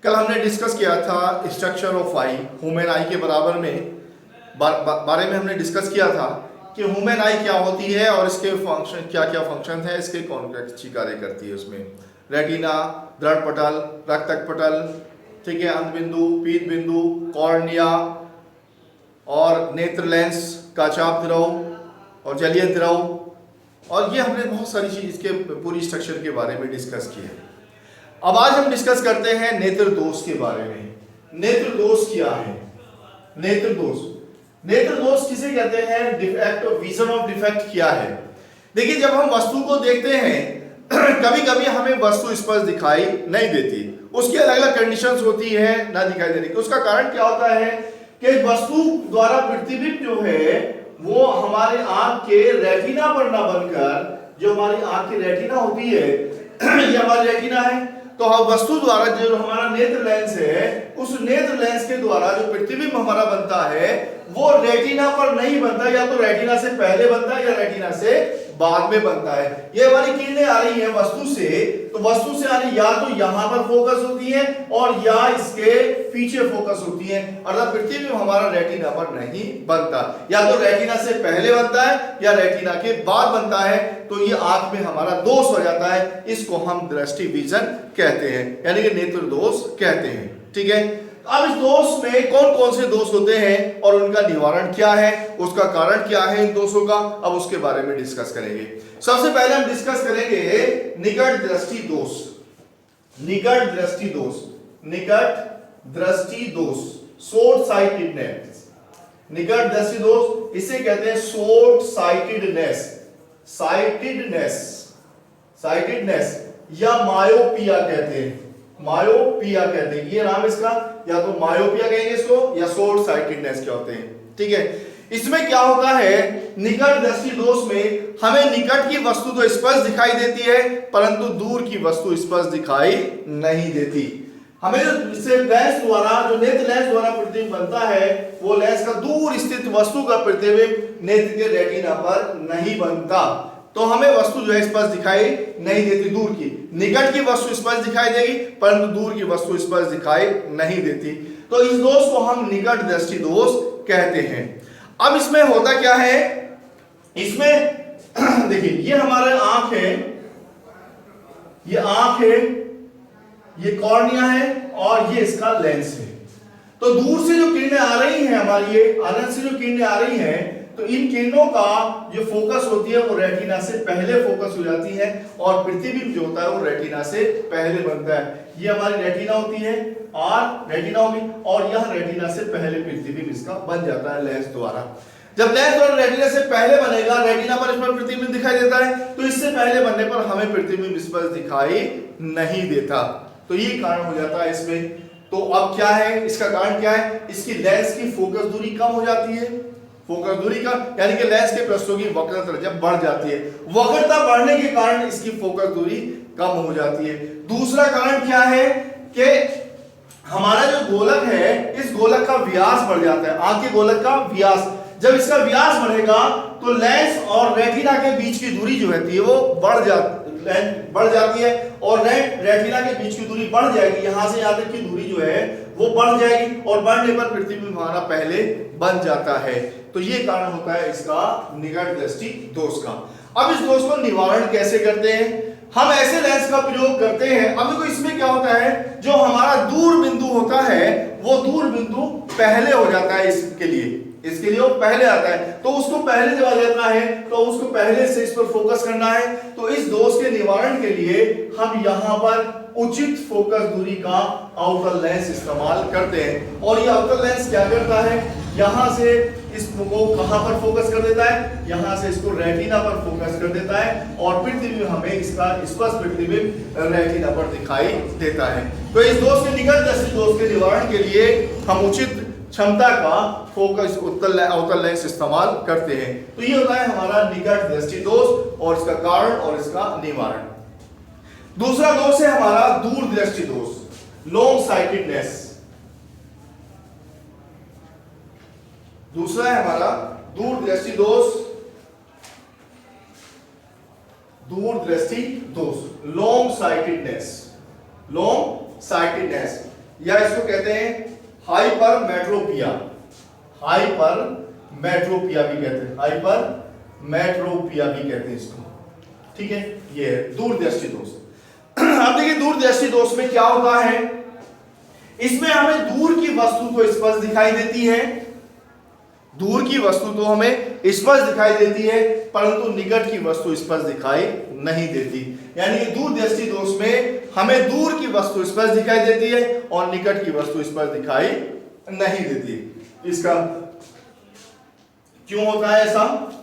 कल हमने डिस्कस किया था स्ट्रक्चर ऑफ आई, ह्यूमन आई के बारे में हमने डिस्कस किया था कि ह्यूमन आई क्या होती है और इसके फंक्शन क्या क्या फंक्शन है, इसके कौन कौन कार्य करती है। उसमें रेटिना, दृढ़ पटल, रक्तक पटल, ठीक है, अंतबिंदु, पीत बिंदु, कॉर्निया और नेत्र लेंस का चाप द्रव और जलीय द्रव, और ये हमने बहुत सारी चीज इसके पूरी स्ट्रक्चर के बारे में डिस्कस की है। अब आज हम डिस्कस करते हैं नेत्र दोष के बारे में। नेत्र दोष क्या है? नेत्र दोष, नेत्र दोष किसे कहते हैं? Defect of vision of defect क्या है? देखिए, जब हम वस्तु को देखते हैं कभी कभी हमें वस्तु स्पष्ट दिखाई नहीं देती, उसकी अलग अलग कंडीशंस होती है ना दिखाई देने की। उसका कारण क्या होता है कि वस्तु द्वारा प्रतिबिंब जो है वो हमारे आंख के रेटिना पर ना बनकर, जो हमारी आंख की रेटिना होती है ये हमारी रेटिना है, तो हम वस्तु द्वारा जो हमारा नेत्र लेंस है, उस नेत्र लेंस के द्वारा जो प्रतिबिंब हमारा बनता है वो रेटिना पर नहीं बनता, या तो रेटिना से पहले बनता है या रेटिना से बाद में बनता है। ये हमारी किरणें आ रही हैं वस्तु से, तो वस्तु से आने या तो यहां पर फोकस होती है और या इसके पीछे फोकस होती है, अर्थात प्रतिबिंब हमारा रेटिना पर नहीं बनता, या तो रेटिना से पहले बनता है या रेटिना के बाद बनता है, तो ये आंख में हमारा दोष हो जाता है। इसको हम दृष्टि विजन कहते हैं, यानी कि नेत्र दोष कहते हैं। ठीक है, अब इस दोष में कौन कौन से दोष होते हैं और उनका निवारण क्या है, उसका कारण क्या है इन दोषों का, अब उसके बारे में डिस्कस करेंगे। सबसे पहले हम डिस्कस करेंगे निकट दृष्टि दोष। निकट दृष्टि दोष, निकट दृष्टि दोष, शॉर्ट साइटेडनेस। निकट दृष्टि दोष इसे कहते हैं शॉर्ट साइटेडनेस, साइटेडनेस, साइटेडनेस या मायोपिया कहते हैं, मायोपिया कहते हैं। ये नाम इसका, या तो मायोपिया कहेंगे इसको या शॉर्ट साइटेडनेस क्या होते हैं। ठीक है, इसमें क्या होता है, निकट दृष्टि दोष में हमें निकट की वस्तु तो स्पष्ट दिखाई देती है परंतु दूर की वस्तु स्पष्ट दिखाई नहीं देती। हमें जो लेंस द्वारा, जो नेत्र लेंस द्वारा प्रतिबिंब बनता है, वो लेंस का दूर स्थित वस्तु का प्रतिबिंब नेत्र के रेटिना पर नहीं बनता, तो हमें वस्तु जो है स्पष्ट दिखाई नहीं देती दूर की। निकट की वस्तु स्पष्ट दिखाई देगी परंतु दूर की वस्तु स्पष्ट दिखाई नहीं देती, तो इस दोष को हम निकट दृष्टि दोष कहते हैं। अब इसमें होता क्या है, इसमें देखिए ये हमारा आंख है, ये आंख है, ये कॉर्निया है और ये इसका लेंस है। तो दूर से जो किरणें आ रही हैं हमारी, ये अनंत से जो किरणें आ रही हैं, तो इन किरणों का जो फोकस होती है वो रेटिना से पहले फोकस हो जाती है और प्रतिबिंब जो होता है वो रेटिना से पहले बनता है। ये हमारी रेटिना होती है और रेटिना होगी, और यह रेटिना से पहले प्रतिबिंब इसका बन जाता है लेंस द्वारा। जब लेंस द्वारा रेटिना से पहले बनेगा, रेटिना पर इस पर प्रतिबिंब दिखाई देता है, तो इससे पहले बनने पर हमें प्रतिबिंब इस पर दिखाई नहीं देता, तो ये कारण हो जाता है इसमें। तो अब क्या है, इसका कारण क्या है, इसकी लेंस की फोकस दूरी कम हो जाती है। फोकस दूरी का यानी कि लेंस के पृष्ठों की वक्रता जब बढ़ जाती है, वक्रता बढ़ने के कारण इसकी फोकस दूरी कम हो जाती है। दूसरा कारण क्या है कि हमारा जो गोलक है, इस गोलक का व्यास बढ़ जाता है, आंख के गोलक का व्यास। जब इसका व्यास बढ़ेगा तो लेंस और रेटिना के बीच की दूरी जो रहती है वो बढ़ जाती है, और रेटिना के बीच की दूरी बढ़ जाएगी, यहां से यहां तक की दूरी जो है वो बढ़ जाएगी, और बढ़ने पर प्रतिबिंब हमारा पहले बन जाता है। तो ये कारण होता है इसका निकट दृष्टि दोष का। अब इस दोष को निवारण कैसे करते हैं? हम ऐसे लेंस का प्रयोग करते हैं। अब देखो इसमें क्या होता है, जो हमारा दूर बिंदु होता है वो दूर बिंदु पहले हो जाता है, इसके लिए वो पहले आता है, तो उसको पहले जब आ जाता है तो उसको पहले से इस पर फोकस करना है। तो इस दोष के निवारण के लिए हम यहाँ पर उचित फोकस दूरी का आउटर लेंस इस्तेमाल करते हैं, और ये आउटर लेंस क्या करता है, यहां से इसको कहां पर फोकस कर देता है, यहां से इसको रेटिना पर फोकस कर देता है, और प्रतिबिंब हमें इसका स्पष्ट प्रतिबिंब रेटिना पर दिखाई देता है। तो इस दोष के निकट दृष्टि दोष के निवारण के लिए हम उचित क्षमता का फोकस अवतल लेंस इस्तेमाल करते हैं। तो ये होता है हमारा निकट दृष्टि दोष, और इसका कारण और इसका निवारण। दूसरा दोष है हमारा दूर दृष्टि दोष, लॉन्ग साइटेडनेस। दूसरा है हमारा दूर दृष्टि दोष, दूर दृष्टि दोष, लॉन्ग साइटेडनेस, लॉन्ग साइटेडनेस। या इसको कहते हैं हाइपरमेट्रोपिया, हाइपरमेट्रोपिया भी कहते हैं, हाइपरमेट्रोपिया भी कहते हैं इसको, ठीक है। ये दूरदृष्टि दोष। अब देखिए दूरदृष्टि दोष में क्या होता है, इसमें हमें दूर की वस्तु तो स्पष्ट दिखाई देती है, दूर की वस्तु तो हमें स्पष्ट दिखाई देती है, परंतु निकट की वस्तु स्पष्ट दिखाई नहीं देती। यानी कि दूरदृष्टि दोष में हमें दूर की वस्तु स्पष्ट दिखाई देती है और निकट की वस्तु स्पष्ट दिखाई नहीं देती। इसका क्यों होता है ऐसा?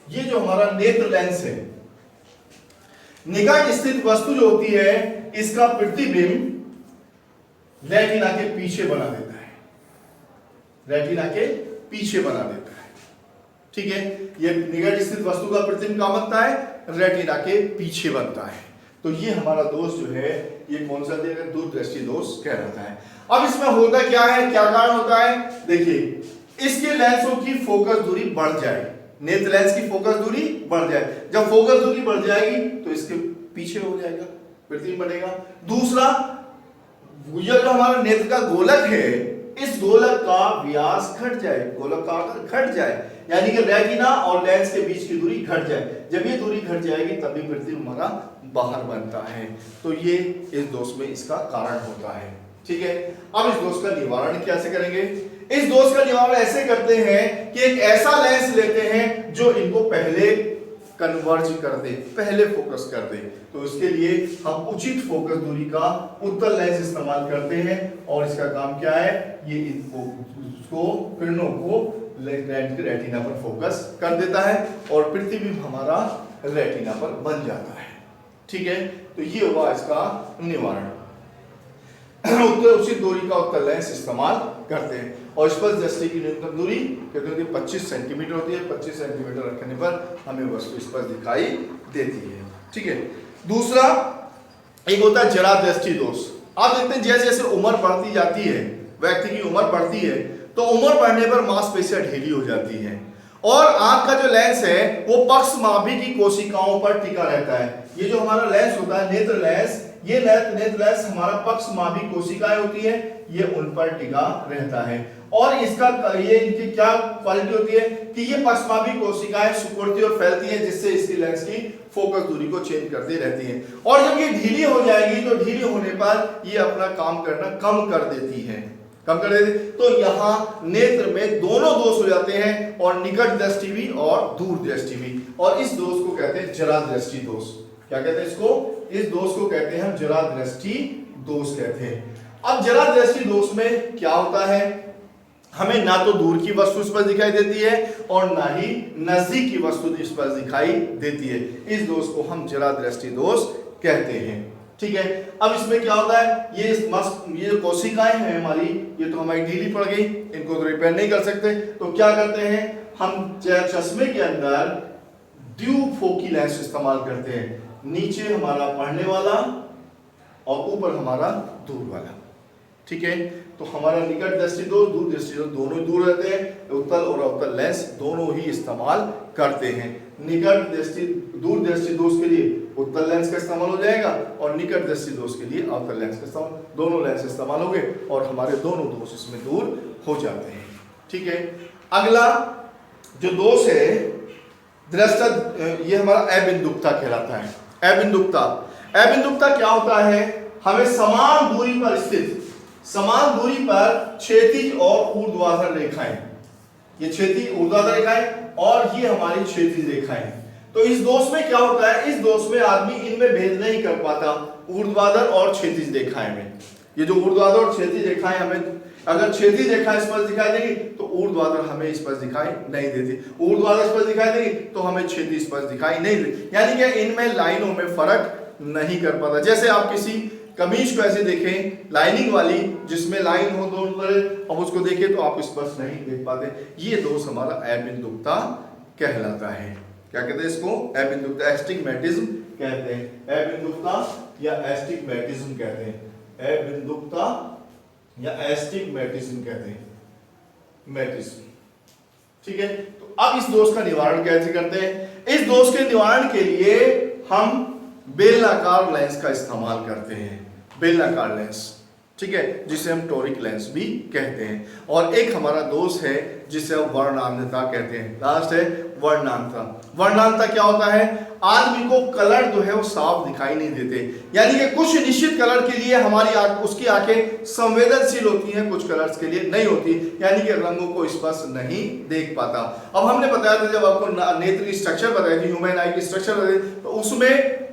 ये जो हमारा नेत्र लेंस है, निकट स्थित वस्तु जो होती है इसका प्रतिबिंब रेटिना के पीछे बना देता है, रेटिना के पीछे बना देता है, ठीक है। ये निकट स्थित वस्तु का प्रतिबिंब कहां बनता है? रेटिना के पीछे बनता है। तो ये हमारा दोष जो है ये कौन सा दूरदृष्टि दोष कहलाता है। अब इसमें होता क्या है, क्या कारण होता है? देखिए इसके लेंसों की फोकस दूरी बढ़ जाए, नेत्र लेंस की फोकस दूरी बढ़ जाए। जब फोकस दूरी बढ़ जाएगी तो इसके पीछे हो जाएगा, प्रतिबिंब बनेगा। दूसरा, ये जो हमारा नेत्र का गोलक है इस गोलक का व्यास घट जाए, गोलक का आकार घट जाए, यानी कि रेटिना और लेंस के बीच की दूरी घट जाए। जब ये दूरी घट जाएगी तभी प्रतिबिंब हमारा बाहर बनता है। तो ये इस दोष में इसका कारण होता है, ठीक है। अब इस दोष का निवारण कैसे करेंगे? इस दोष का निवारण ऐसे करते हैं कि एक ऐसा लेंस लेते हैं जो इनको पहले कन्वर्ज कर दे, पहले फोकस कर दे। तो इसके लिए हम उचित फोकस दूरी का उत्तल लेंस इस्तेमाल करते हैं और इसका काम क्या है, ये इसको किरणों को रेटिना पर फोकस कर देता है और प्रतिबिंब हमारा रेटिना पर बन जाता है, ठीक है। तो ये हुआ इसका निवारण। उचित दूरी का उत्तल लेंस इस्तेमाल करते हैं और स्पष्ट दृष्टि की न्यूनतम दूरी कहते हैं 25 सेंटीमीटर होती है। 25 सेंटीमीटर रखने पर हमें वस्तु स्पष्ट दिखाई देती है, ठीक है। दूसरा एक होता है जरा दृष्टि दोष। आप देखते हैं जैसे जैसे उम्र बढ़ती जाती है, व्यक्ति की उम्र बढ़ती है तो उम्र बढ़ने पर मांसपेशियां ढीली हो जाती हैं और आंख का जो लेंस है वो पक्षमाभी की कोशिकाओं पर टिका रहता है। ये जो हमारा लेंस होता है नेत्र लेंस, ये नेत्र लेंस हमारा पक्षमाभी कोशिकाएं होती है, ये उन पर टिका रहता है। और इसका ये इनकी क्या क्वालिटी होती है कि ये पक्षमाभी कोशिकाएं सिकुड़ती और फैलती हैं, जिससे इसकी लेंस की फोकस दूरी को चेंज करती रहती हैं। और जब ये ढीली हो जाएगी तो ढीली होने पर ये अपना काम करना कम कर देती है, कम कर देती। तो यहाँ नेत्र में दोनों दोष हो जाते हैं, और निकट दृष्टि भी और दूर दृष्टि भी। और इस दोष को कहते हैं जरा दृष्टि दोष। क्या कहते हैं इसको? इस दोष को कहते हैं हम जरा दृष्टि दोष कहते हैं। अब जरा दृष्टि दोष में क्या होता है, हमें ना तो दूर की वस्तु स्पष्ट दिखाई देती है और ना ही नजदीक की वस्तु स्पष्ट दिखाई देती है। इस दोष को हम जरा दृष्टि दोष कहते हैं, ठीक है। अब इसमें क्या होता है, ये जो कोशिकाएं हैं हमारी, ये तो हमारी ढीली पड़ गई, इनको तो रिपेयर नहीं कर सकते। तो क्या करते हैं हम, चश्मे के अंदर द्विफोकी लेंस इस्तेमाल करते हैं। नीचे हमारा पढ़ने वाला और ऊपर हमारा दूर वाला, ठीक है। तो हमारा निकट दृष्टि दोष, दूर दृष्टि दोष दोनों दूर रहते हैं। उत्तल और अवतल लेंस दोनों ही इस्तेमाल करते हैं। निकट दृष्टि दूर दृष्टि दोष के लिए उत्तल लेंस का इस्तेमाल हो जाएगा और निकट दृष्टि दोष के लिए अवतल लेंस का इस्तेमाल, दोनों लेंस इस्तेमाल हो गए और हमारे दोनों दोष इसमें दूर हो जाते हैं, ठीक है। अगला जो दोष है दृष्टा, ये हमारा अबिंदुकता कहलाता है। अबिंदुकता क्या होता है, हमें समान दूरी पर स्थित, समान दूरी पर क्षैतिज और ऊर्ध्वाधर रेखाएं, ये क्षैतिज ऊर्ध्वाधर रेखाएं और ये हमारी क्षैतिज रेखाएं। तो इस दोष में क्या होता है, इस दोष में आदमी इनमें भेद नहीं कर पाता, ऊर्ध्वाधर और क्षैतिज रेखाएं में। ये जो ऊर्ध्वाधर और क्षैतिज रेखाएं, हमें अगर क्षैतिज रेखाएं स्पष्ट दिखाई देगी तो ऊर्ध्वाधर हमें स्पष्ट दिखाई नहीं देती, ऊर्ध्वाधर स्पष्ट दिखाई देगी तो हमें क्षैतिज स्पष्ट दिखाई नहीं देती। यानी कि इनमें लाइनों में फर्क नहीं कर पाता। जैसे आप किसी कमीज को ऐसे देखें लाइनिंग वाली, जिसमें लाइन हो दोनों तरफ, अब उसको देखें तो आप स्पष्ट नहीं देख पाते। ये दोष हमारा अबिंदुकता कहलाता है। क्या कहते हैं इसको? अबिंदुकता, एस्टिग्मैटिज्म कहते हैं। अबिंदुकता या एस्टिग्मैटिज्म कहते हैं। अबिंदुकता या एस्टिग्मैटिज्म कहते हैं, मैटिज्म, ठीक है। तो अब इस दोष का निवारण कैसे करते हैं? इस दोष के निवारण के लिए हम बेलनाकार लेंस का इस्तेमाल करते हैं, बेलनाकार लेंस, ठीक है, जिसे हम टोरिक लेंस भी कहते हैं। और एक हमारा दोष है जिसे हम वर्णांधता कहते हैं। लास्ट है वर्णांधता। वर्णांधता क्या होता है? आदमी को कलर जो है वो साफ दिखाई नहीं देते, यानी कि कुछ निश्चित कलर के लिए हमारी उसकी आंखें संवेदनशील होती हैं, कुछ कलर्स के लिए नहीं होती, यानी कि रंगों को स्पष्ट नहीं देख पाता। अब हमने बताया था, जब आपको नेत्र की स्ट्रक्चर बताई थी, ह्यूमन आई की स्ट्रक्चर बताई, तो उसमें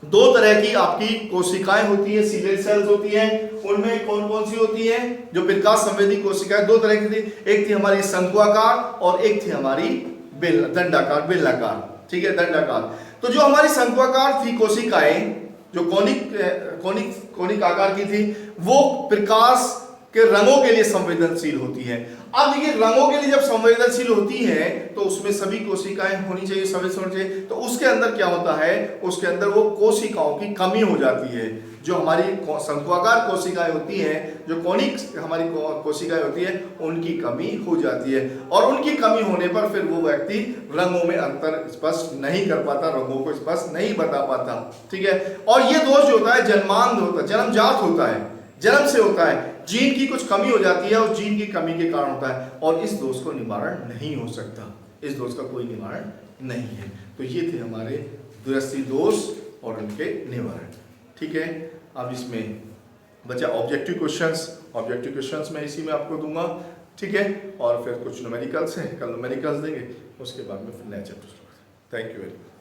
दो तरह की आपकी कोशिकाएं होती है, सीलियल सेल्स होती हैं। उनमें कौन कौन सी होती हैं? जो प्रकाश संवेदी कोशिकाएं दो तरह की थी, एक थी हमारी शंक्वाकार और एक थी हमारी दंडाकार, बेलनाकार, ठीक है, दंडाकार। तो जो हमारी शंक्वाकार थी कोशिकाएं, जो कोनिक आकार की थी, वो प्रकाश के रंगों के लिए संवेदनशील होती है। अब देखिए, रंगों के लिए जब संवेदनशील होती है तो उसमें सभी कोशिकाएं होनी चाहिए, संवेदनशील होनी चाहिए। तो उसके अंदर क्या होता है? उसके अंदर वो कोशिकाओं की कमी हो जाती है। जो हमारी शंक्वाकार कोशिकाएं होती हैं, जो कोनिक हमारी कोशिकाएं होती है, उनकी कमी हो जाती है। और उनकी कमी होने पर फिर वो व्यक्ति रंगों में अंतर स्पष्ट नहीं कर पाता, रंगों को स्पष्ट नहीं बता पाता, ठीक है। और ये दोष जो होता है जन्मांध होता है, जन्मजात होता है, जन्म से होता है। जीन की कुछ कमी हो जाती है और जीन की कमी के कारण होता है, और इस दोष को निवारण नहीं हो सकता, इस दोष का कोई निवारण नहीं है। तो ये थे हमारे दृष्टि दोष और उनके निवारण, ठीक है। अब इसमें बचा ऑब्जेक्टिव क्वेश्चंस। ऑब्जेक्टिव क्वेश्चंस मैं इसी में आपको दूंगा, ठीक है। और फिर कुछ न्यूमेरिकल्स हैं, कल न्यूमेरिकल्स देंगे, उसके बाद में फिर नया chapter. Thank you very much.